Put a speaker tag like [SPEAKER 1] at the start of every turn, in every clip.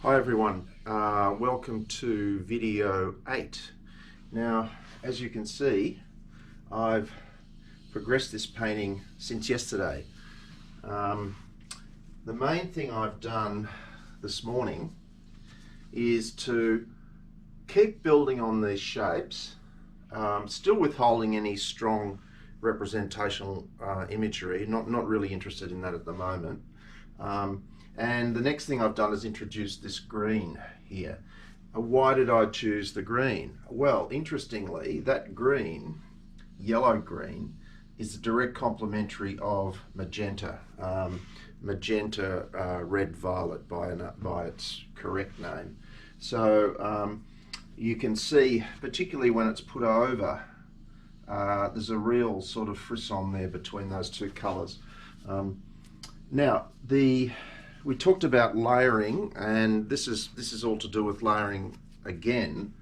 [SPEAKER 1] Hi everyone, welcome to video 8. Now, as you can see, I've progressed this painting since yesterday. The main thing I've done this morning is to keep building on these shapes, still withholding any strong representational imagery, not really interested in that at the moment. And the next thing I've done is introduce this green here. Why did I choose the green? Well, interestingly, that green, yellow green, is the direct complementary of magenta. Magenta red violet by its correct name. So you can see, particularly when it's put over, there's a real sort of frisson there between those two colours. Now, we talked about layering, and this is all to do with layering again,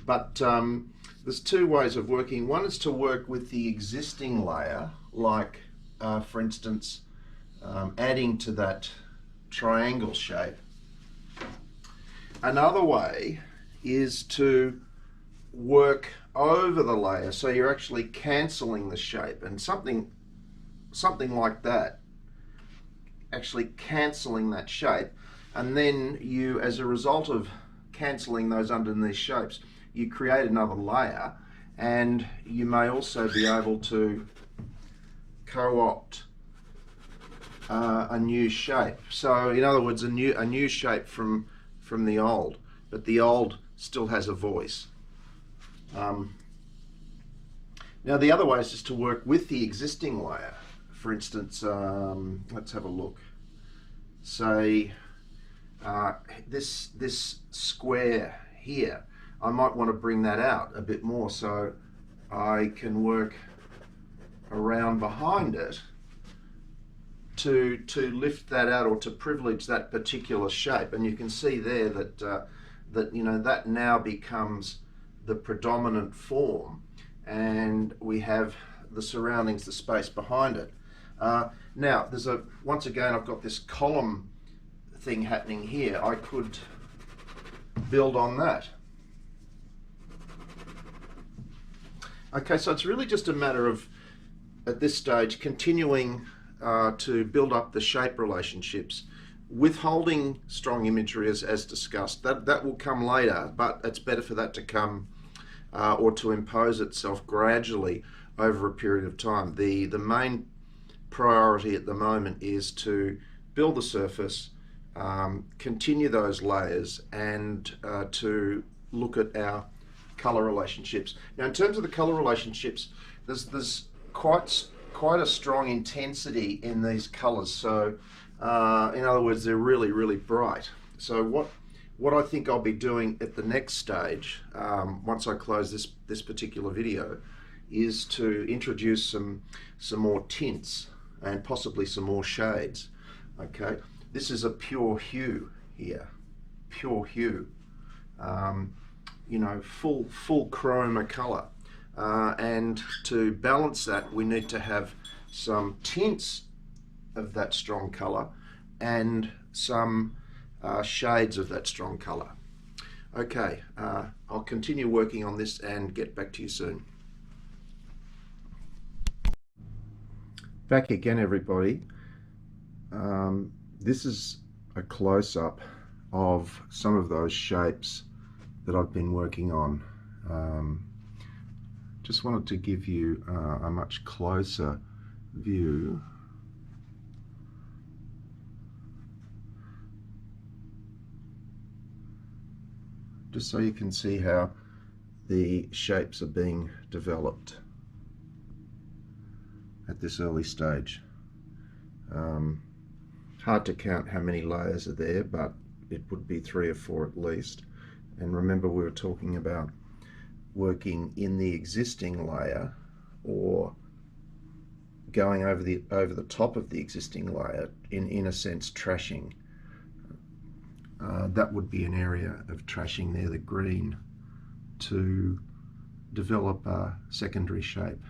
[SPEAKER 1] but there's two ways of working. One is to work with the existing layer, like for instance adding to that triangle shape. Another way is to work over the layer, so you're actually cancelling the shape, and something like that, actually cancelling that shape, and then you, as a result of cancelling those underneath shapes, you create another layer, and you may also be able to co-opt a new shape. So in other words, a new shape from the old, but the old still has a voice. Now the other way is just to work with the existing layer. For instance, let's have a look. Say this square here, I might want to bring that out a bit more, so I can work around behind it to lift that out, or to privilege that particular shape. And you can see there that that now becomes the predominant form, and we have the surroundings, the space behind it. Now, once again, I've got this column thing happening here. I could build on that. Okay, so it's really just a matter of, at this stage, continuing to build up the shape relationships, withholding strong imagery as discussed. That will come later, but it's better for that to come or to impose itself gradually over a period of time. The main priority at the moment is to build the surface, continue those layers, and to look at our color relationships. Now, in terms of the color relationships, there's quite a strong intensity in these colors. So in other words, they're really bright. So what I think I'll be doing at the next stage, once I close this particular video, is to introduce some more tints and possibly some more shades. Okay, this is a pure hue here, pure hue, full chroma color, and to balance that, we need to have some tints of that strong color and some shades of that strong color. Okay, I'll continue working on this and get back to you soon. Back again, everybody. This is a close-up of some of those shapes that I've been working on. Just wanted to give you a much closer view. Just so you can see how the shapes are being developed at this early stage. Hard to count how many layers are there, but it would be 3 or 4 at least. And remember, we were talking about working in the existing layer, or going over the top of the existing layer, in a sense trashing. That would be an area of trashing there, the green, to develop a secondary shape,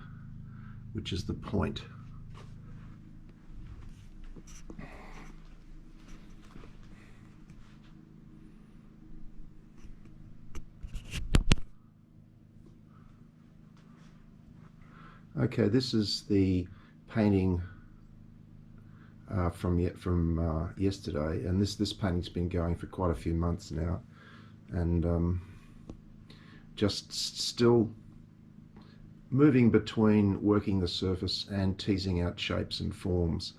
[SPEAKER 1] which is the point. Okay, this is the painting from yesterday, and this painting's been going for quite a few months now, and just still moving between working the surface and teasing out shapes and forms.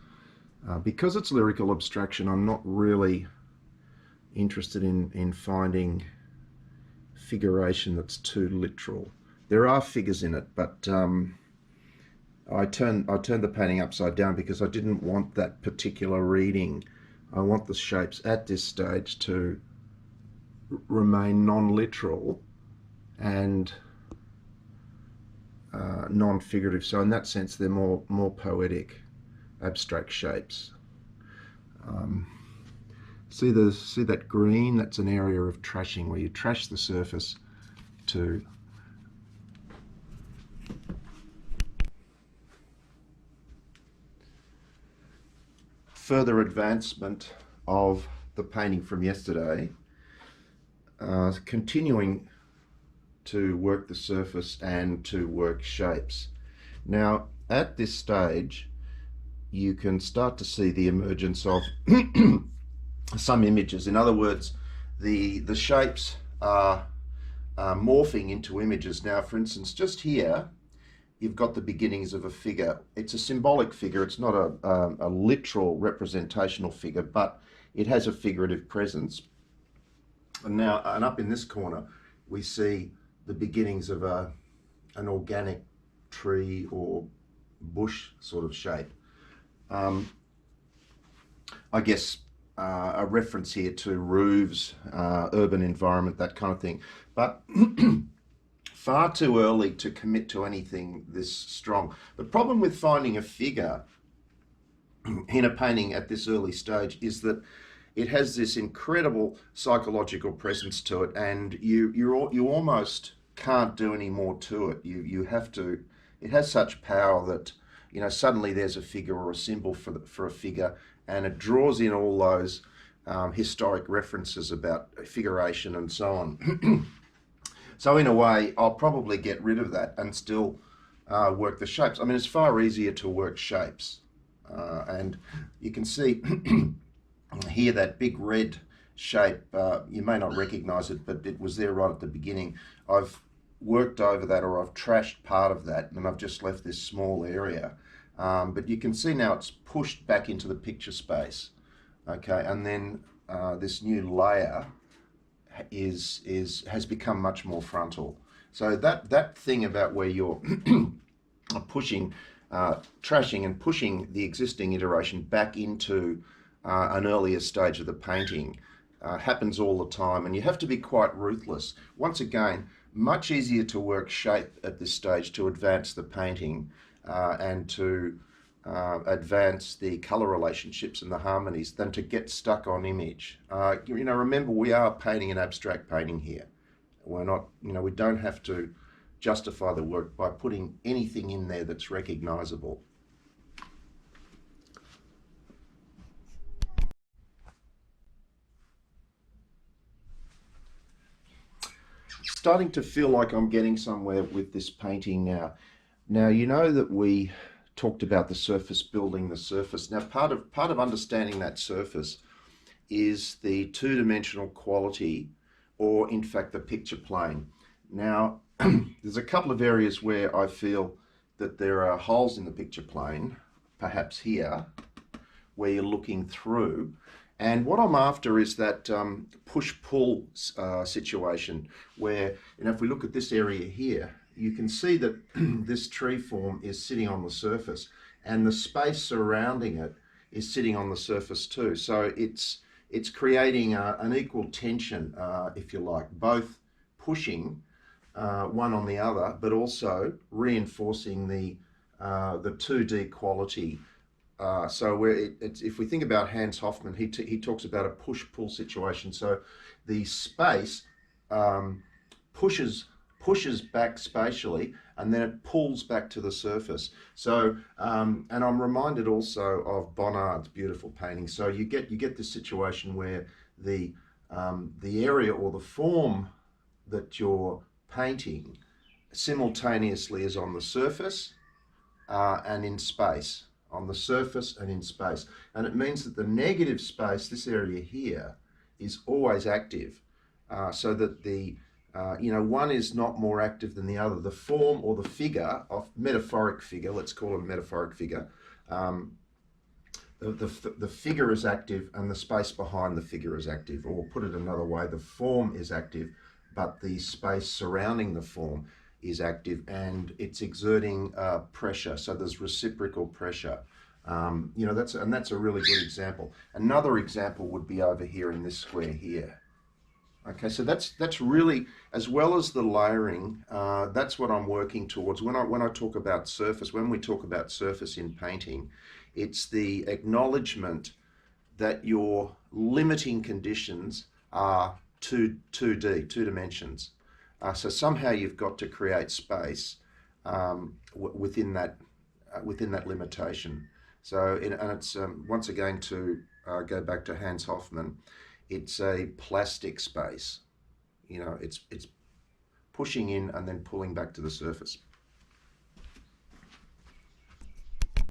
[SPEAKER 1] Because it's lyrical abstraction, I'm not really interested in finding figuration that's too literal. There are figures in it, but I turned the painting upside down because I didn't want that particular reading. I want the shapes at this stage to remain non-literal and non-figurative. So in that sense, they're more poetic, abstract shapes. See that green? That's an area of trashing where you trash the surface to further advancement of the painting from yesterday, continuing to work the surface and to work shapes. Now, at this stage, you can start to see the emergence of some images. In other words, the shapes are morphing into images. Now, for instance, just here, you've got the beginnings of a figure. It's a symbolic figure. It's not a literal representational figure, but it has a figurative presence. And up in this corner, we see the beginnings of an organic tree or bush sort of shape. I guess a reference here to roofs, urban environment, that kind of thing. But far too early to commit to anything this strong. The problem with finding a figure in a painting at this early stage is that it has this incredible psychological presence to it, and you almost can't do any more to it. You have to. It has such power that suddenly there's a figure or a symbol for a figure, and it draws in all those historic references about figuration and so on. So in a way, I'll probably get rid of that and still work the shapes. I mean, it's far easier to work shapes, and you can see here that big red shape. You may not recognize it, but it was there right at the beginning. I've worked over that, or I've trashed part of that, and I've just left this small area. But you can see now it's pushed back into the picture space. Okay, and then this new layer has become much more frontal. So that thing about where you're pushing, trashing and pushing the existing iteration back into an earlier stage of the painting happens all the time, and you have to be quite ruthless. Once again, much easier to work shape at this stage to advance the painting and to advance the color relationships and the harmonies than to get stuck on image. Remember, we are painting an abstract painting here. We're not, we don't have to justify the work by putting anything in there that's recognizable. Starting to feel like I'm getting somewhere with this painting now. Now, you know that we talked about the surface, building the surface. Now, part of understanding that surface is the two-dimensional quality, or in fact the picture plane. Now, there's a couple of areas where I feel that there are holes in the picture plane, perhaps here, where you're looking through. And what I'm after is that push-pull situation where, if we look at this area here, you can see that this tree form is sitting on the surface, and the space surrounding it is sitting on the surface too. So it's creating an equal tension, if you like, both pushing one on the other, but also reinforcing the 2D quality. So if we think about Hans Hoffman, he talks about a push-pull situation. So the space pushes back spatially, and then it pulls back to the surface. So, and I'm reminded also of Bonnard's beautiful painting. So you get this situation where the area or the form that you're painting simultaneously is on the surface and in space, on the surface and in space. And it means that the negative space, this area here, is always active, so that the one is not more active than the other. The form or the figure, of metaphoric figure, let's call it a metaphoric figure, the figure is active and the space behind the figure is active. Or put it another way, the form is active, but the space surrounding the form is active, and it's exerting pressure. So there's reciprocal pressure. That's a really good example. Another example would be over here in this square here. Okay, so that's really, as well as the layering, that's what I'm working towards. When I talk about surface, when we talk about surface in painting, it's the acknowledgement that your limiting conditions are 2D, two dimensions. So somehow you've got to create space within that limitation. So, and it's once again, to go back to Hans Hoffman, it's a plastic space. It's pushing in and then pulling back to the surface.